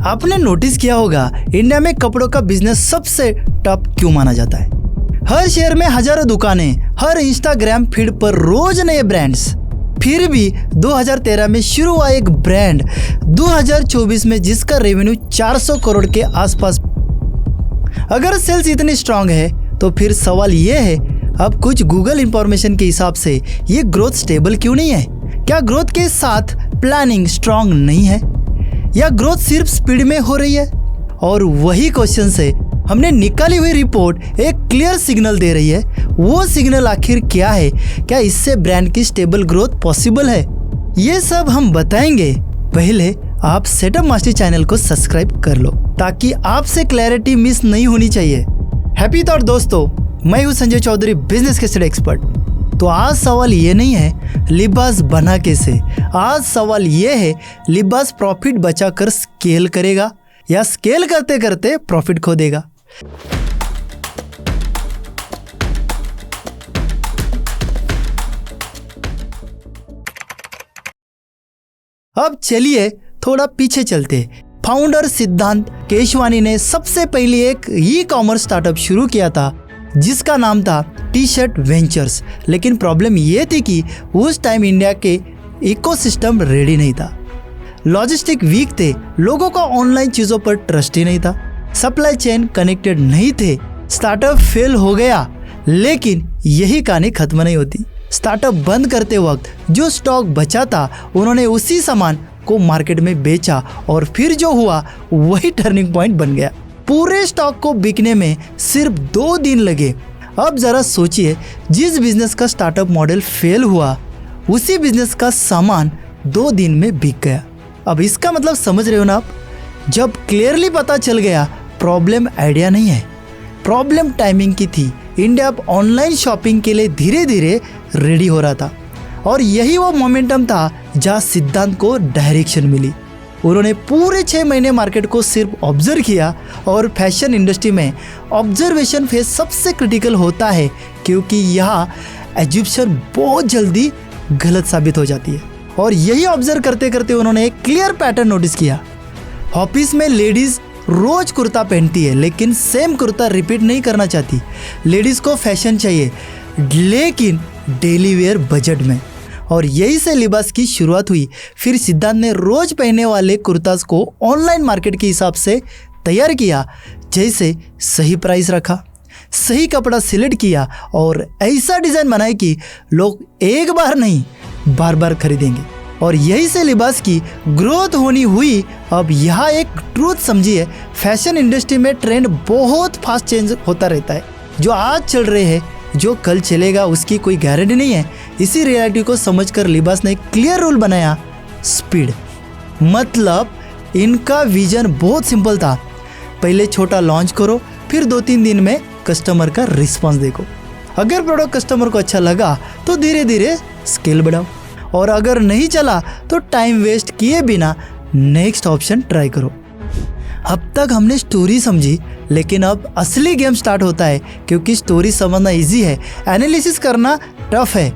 आपने नोटिस किया होगा इंडिया में कपड़ों का बिजनेस सबसे टॉप क्यों माना जाता है। हर शहर में हजारों दुकानें, हर इंस्टाग्राम फीड पर रोज नए ब्रांड्स। फिर भी 2013 में शुरू हुआ एक ब्रांड 2024 में जिसका रेवेन्यू 400 करोड़ के आसपास। अगर सेल्स इतनी स्ट्रांग है तो फिर सवाल ये है, अब कुछ गूगल इंफॉर्मेशन के हिसाब से ये ग्रोथ स्टेबल क्यों नहीं है? क्या ग्रोथ के साथ प्लानिंग स्ट्रांग नहीं है या ग्रोथ सिर्फ स्पीड में हो रही है? और वही क्वेश्चन से हमने निकाली हुई रिपोर्ट एक क्लियर सिग्नल दे रही है। वो सिग्नल आखिर क्या है? क्या इससे ब्रांड की स्टेबल ग्रोथ पॉसिबल है? ये सब हम बताएंगे। पहले आप सेटअप मास्टर चैनल को सब्सक्राइब कर लो ताकि आपसे क्लैरिटी मिस नहीं होनी चाहिए। हैप्पी थॉट दोस्तों, मैं हूँ संजय चौधरी, बिजनेस के स्टडी एक्सपर्ट। तो आज सवाल ये नहीं है लिबास बना कैसे, आज सवाल ये है लिबास प्रॉफिट बचाकर स्केल करेगा या स्केल करते करते प्रॉफिट खो देगा। अब चलिए थोड़ा पीछे चलते। फाउंडर सिद्धांत केशवानी ने सबसे पहले एक ई कॉमर्स स्टार्टअप शुरू किया था जिसका नाम था टी शर्ट वेंचर्स। लेकिन प्रॉब्लम ये थी कि उस टाइम इंडिया के इकोसिस्टम रेडी नहीं था, लॉजिस्टिक वीक थे, लोगों का ऑनलाइन चीज़ों पर ट्रस्ट ही नहीं था, सप्लाई चेन कनेक्टेड नहीं थे। स्टार्टअप फेल हो गया, लेकिन यही कहानी खत्म नहीं होती। स्टार्टअप बंद करते वक्त जो स्टॉक बचा था उन्होंने उसी सामान को मार्केट में बेचा और फिर जो हुआ वही टर्निंग पॉइंट बन गया। पूरे स्टॉक को बिकने में सिर्फ 2 दिन लगे। अब जरा सोचिए, जिस बिजनेस का स्टार्टअप मॉडल फेल हुआ उसी बिजनेस का सामान 2 दिन में बिक गया। अब इसका मतलब समझ रहे हो ना आप? जब क्लियरली पता चल गया प्रॉब्लम आइडिया नहीं है, प्रॉब्लम टाइमिंग की थी। इंडिया अब ऑनलाइन शॉपिंग के लिए धीरे धीरे रेडी हो रहा था और यही वो मोमेंटम था जहाँ सिद्धांत को डायरेक्शन मिली। उन्होंने पूरे 6 महीने मार्केट को सिर्फ ऑब्जर्व किया और फैशन इंडस्ट्री में ऑब्जर्वेशन फेज सबसे क्रिटिकल होता है क्योंकि यहाँ एज्यूप्शन बहुत जल्दी गलत साबित हो जाती है। और यही ऑब्जर्व करते करते उन्होंने एक क्लियर पैटर्न नोटिस किया। ऑफिस में लेडीज रोज कुर्ता पहनती है लेकिन सेम कुर्ता रिपीट नहीं करना चाहती। लेडीज को फैशन चाहिए लेकिन डेली वेयर बजट में। और यही से लिबास की शुरुआत हुई। फिर सिद्धांत ने रोज पहनने वाले कुर्तास को ऑनलाइन मार्केट के हिसाब से तैयार किया, जैसे सही प्राइस रखा, सही कपड़ा सिलेक्ट किया और ऐसा डिज़ाइन बनाया कि लोग एक बार नहीं बार बार खरीदेंगे। और यही से लिबास की ग्रोथ होनी हुई। अब यहाँ एक ट्रूथ समझिए, फैशन इंडस्ट्री में ट्रेंड बहुत फास्ट चेंज होता रहता है। जो आज चल रहे हैं जो कल चलेगा उसकी कोई गारंटी नहीं है। इसी रियलिटी को समझकर लिबास ने एक क्लियर रूल बनाया, स्पीड। मतलब इनका विजन बहुत सिंपल था, पहले छोटा लॉन्च करो फिर 2-3 दिन में कस्टमर का रिस्पांस देखो। अगर प्रोडक्ट कस्टमर को अच्छा लगा तो धीरे धीरे स्केल बढ़ाओ और अगर नहीं चला तो टाइम वेस्ट किए बिना नेक्स्ट ऑप्शन ट्राई करो। अब तक हमने स्टोरी समझी, लेकिन अब असली गेम स्टार्ट होता है क्योंकि स्टोरी समझना इजी है, एनालिसिस करना टफ है।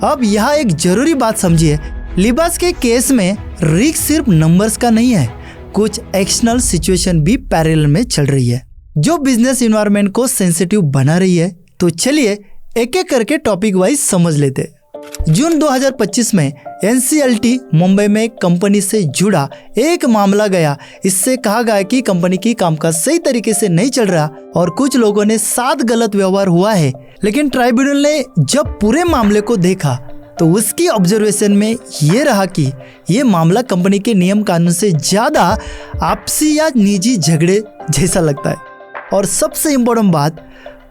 अब यहाँ एक जरूरी बात समझिए, लिबास के केस में रिस्क सिर्फ नंबर्स का नहीं है, कुछ एक्सटर्नल सिचुएशन भी पैरेलल में चल रही है जो बिजनेस इन्वायरमेंट को सेंसिटिव बना रही है। तो चलिए एक एक करके टॉपिक वाइज समझ लेते। जून 2025 में NCLT मुंबई में एक कंपनी से जुड़ा एक मामला गया। इससे कहा गया कि कंपनी की कामकाज सही तरीके से नहीं चल रहा और कुछ लोगों ने साथ गलत व्यवहार हुआ है। लेकिन ट्राइब्यूनल ने जब पूरे मामले को देखा तो उसकी ऑब्जर्वेशन में ये रहा कि ये मामला कंपनी के नियम कानून से ज्यादा आपसी या निजी झगड़े जैसा लगता है। और सबसे इम्पोर्टेंट बात,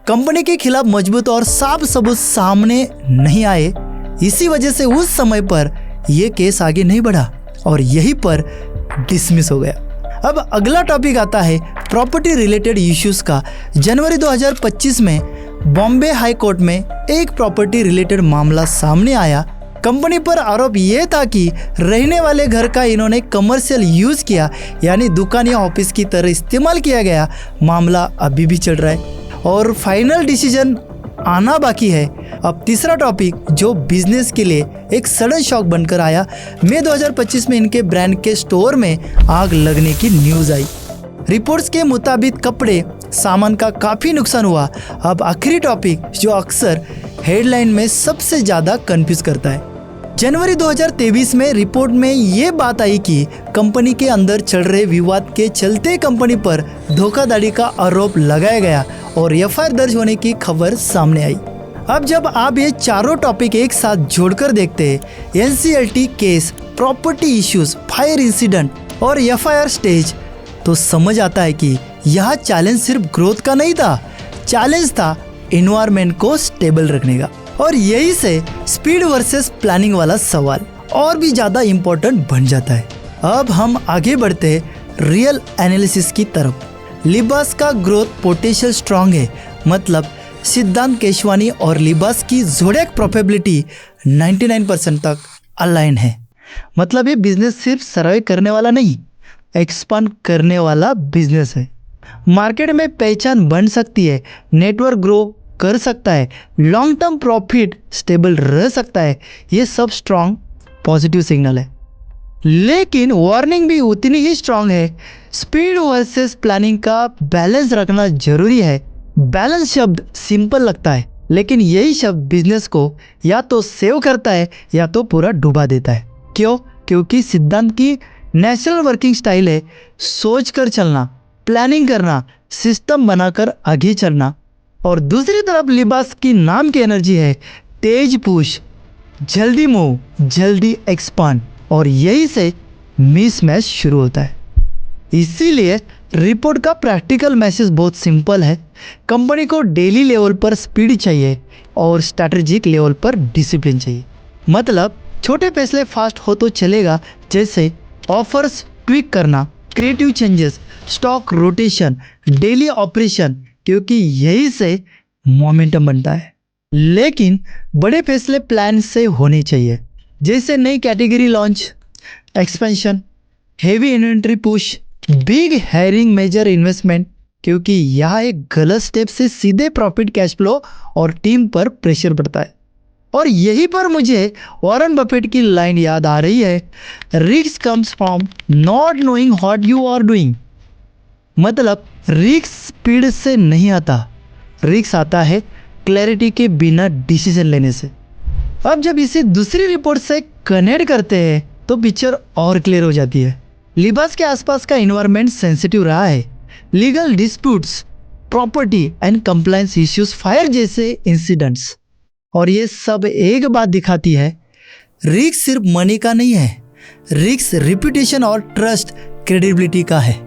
कंपनी के खिलाफ मजबूत और साफ सबूत सामने नहीं आए। इसी वजह से उस समय पर यह केस आगे नहीं बढ़ा और यहीं पर डिसमिस हो गया। अब अगला टॉपिक आता है प्रॉपर्टी रिलेटेड इश्यूज का। जनवरी 2025 में बॉम्बे हाई कोर्ट में एक प्रॉपर्टी रिलेटेड मामला सामने आया। कंपनी पर आरोप यह था कि रहने वाले घर का इन्होंने कमर्शियल यूज किया, यानी दुकान या ऑफिस की तरह इस्तेमाल किया गया। मामला अभी भी चल रहा है और फाइनल डिसीजन आना बाकी है। अब तीसरा टॉपिक जो बिजनेस के लिए एक सडन शॉक बनकर आया, मई 2025 में इनके ब्रांड के स्टोर में आग लगने की न्यूज आई। रिपोर्ट्स के मुताबिक कपड़े सामान का काफी नुकसान हुआ। अब आखिरी टॉपिक जो अक्सर हेडलाइन में सबसे ज्यादा कंफ्यूज करता है। जनवरी 2023 में रिपोर्ट में ये बात आई कि कंपनी के अंदर चल रहे विवाद के चलते कंपनी पर धोखाधड़ी का आरोप लगाया गया और एफआईआर दर्ज होने की खबर सामने आई। अब जब आप ये चारों टॉपिक एक साथ जोड़कर देखते हैं, NCLT case, property issues, fire incident और एफआईआर स्टेज, तो समझ आता है कि यह चैलेंज सिर्फ ग्रोथ का नहीं था, चैलेंज था एनवायरनमेंट को स्टेबल रखने का। और यही से स्पीड वर्सेस प्लानिंग वाला सवाल और भी ज़्यादा इम्पोर्टेंट बन जाता है। अब हम आगे बढ़ते हैं रियल एनालिसिस की तरफ। लिबास का ग्रोथ पोटेंशियल स्ट्रांग है, मतलब सिद्धांत केशवानी और लिबास की जोड़ेक प्रोबेबिलिटी 99% तक अलाइन है। मतलब ये बिजनेस सिर्फ सर्वाइव करने वाला नहीं, एक्सपांड करने वाला बिजनेस है। मार्केट में पहचान बन सकती है, नेटवर्क ग्रो कर सकता है, लॉन्ग टर्म प्रॉफिट स्टेबल रह सकता है। ये सब स्ट्रांग पॉजिटिव सिग्नल है, लेकिन वार्निंग भी उतनी ही स्ट्रांग है। स्पीड वर्सेस प्लानिंग का बैलेंस रखना जरूरी है। बैलेंस शब्द सिंपल लगता है, लेकिन यही शब्द बिजनेस को या तो सेव करता है या तो पूरा डुबा देता है। क्यों? क्योंकि सिद्धांत की नेचुरल वर्किंग स्टाइल है सोच कर चलना, प्लानिंग करना, सिस्टम बनाकर आगे चलना। और दूसरी तरफ लिबास की नाम की एनर्जी है तेज पुश, जल्दी मूव, जल्दी एक्सपांड, और यही से मिसमैच शुरू होता है। इसीलिए रिपोर्ट का प्रैक्टिकल मैसेज बहुत सिंपल है। कंपनी को डेली लेवल पर स्पीड चाहिए और स्ट्रैटेजिक लेवल पर डिसिप्लिन चाहिए। मतलब छोटे फैसले फास्ट हो तो चलेगा, जैसे ऑफर्स ट्विक करना, creative changes, stock rotation, daily operation, क्योंकि यही से मोमेंटम बनता है। लेकिन बड़े फैसले प्लान से होने चाहिए, जैसे नई category launch, expansion, heavy inventory push, big hiring, major investment, क्योंकि यह एक गलत स्टेप से सीधे प्रॉफिट, कैश फ्लो और टीम पर प्रेशर पड़ता है। और यहीं पर मुझे वॉरेन बफेट की लाइन याद आ रही है, risk comes from not knowing what you are doing. मतलब रिस्क स्पीड से नहीं आता, रिस्क आता है क्लैरिटी के बिना डिसीजन लेने से। अब जब इसे दूसरी रिपोर्ट से कनेक्ट करते हैं तो पिक्चर और क्लियर हो जाती है। लिबास के आसपास का इन्वायरमेंट सेंसिटिव रहा है। Legal disputes, property and compliance issues, fire जैसे इंसिडेंट्स, और ये सब एक बात दिखाती है, रिस्क सिर्फ मनी का नहीं है, रिस्क रिप्यूटेशन और ट्रस्ट, क्रेडिबिलिटी का है।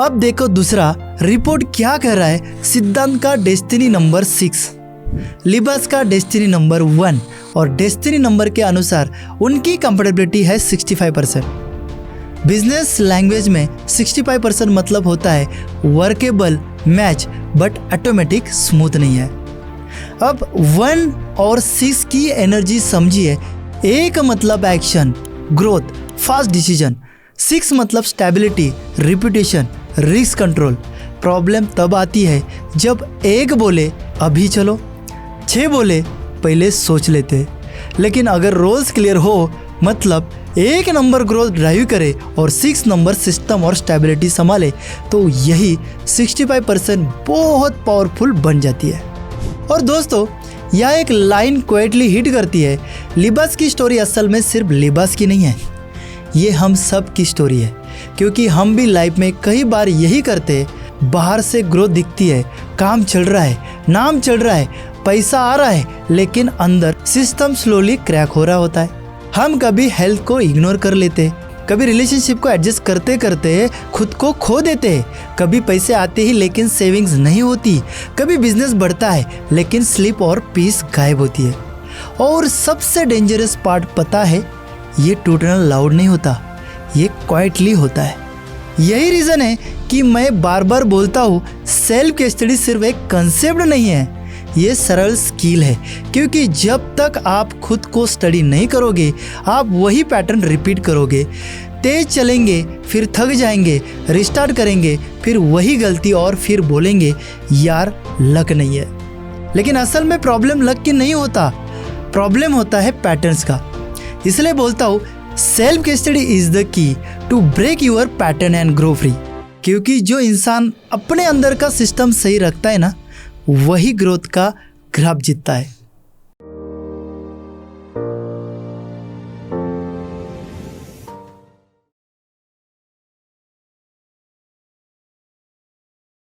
अब देखो दूसरा रिपोर्ट क्या कह रहा है। सिद्धांत का डेस्टिनी नंबर 6, लिबास का डेस्टिनी नंबर 1, और डेस्टिनी नंबर के अनुसार उनकी कंफर्टेबिलिटी है 65%। बिजनेस लैंग्वेज में 65% मतलब होता है workable, match, but automatic smooth नहीं है। अब 1 और 6 की एनर्जी समझिए। एक मतलब एक्शन, ग्रोथ, फास्ट डिसीजन। 6 मतलब stability, reputation, risk control. Problem तब आती है जब 1 बोले अभी चलो, 6 बोले पहले सोच लेते। लेकिन अगर रोल्स क्लियर हो, मतलब 1 नंबर ग्रोथ ड्राइव करे और 6 नंबर सिस्टम और स्टेबिलिटी संभाले, तो यही 65% बहुत पावरफुल बन जाती है। और दोस्तों, यह एक लाइन क्वाइटली हिट करती है। लिबास की स्टोरी असल में सिर्फ लिबास की नहीं है, ये हम सब की स्टोरी है। क्योंकि हम भी लाइफ में कई बार यही करते हैं। बाहर से ग्रोथ दिखती है, काम चल रहा है, नाम चल रहा है, पैसा आ रहा है, लेकिन अंदर सिस्टम स्लोली क्रैक हो रहा होता है। हम कभी हेल्थ को इग्नोर कर लेते, कभी रिलेशनशिप को एडजस्ट करते करते खुद को खो देते, कभी पैसे आते ही लेकिन सेविंग्स नहीं होती, कभी बिजनेस बढ़ता है लेकिन स्लीप और पीस गायब होती है। और सबसे डेंजरस पार्ट पता है, ये टूटना लाउड नहीं होता, ये क्वाइटली होता है। यही रीज़न है कि मैं बार बार बोलता हूँ, सेल्फ की स्टडी सिर्फ एक कंसेप्ट नहीं है, ये सरल स्किल है। क्योंकि जब तक आप खुद को स्टडी नहीं करोगे, आप वही पैटर्न रिपीट करोगे। तेज चलेंगे, फिर थक जाएंगे, रिस्टार्ट करेंगे, फिर वही गलती, और फिर बोलेंगे यार लक नहीं है। लेकिन असल में प्रॉब्लम लक की नहीं होता, प्रॉब्लम होता है पैटर्न्स का। इसलिए बोलता हूँ self study is the key to break your pattern and grow free. क्योंकि जो इंसान अपने अंदर का सिस्टम सही रखता है ना, वही ग्रोथ का ग्राफ जीतता है।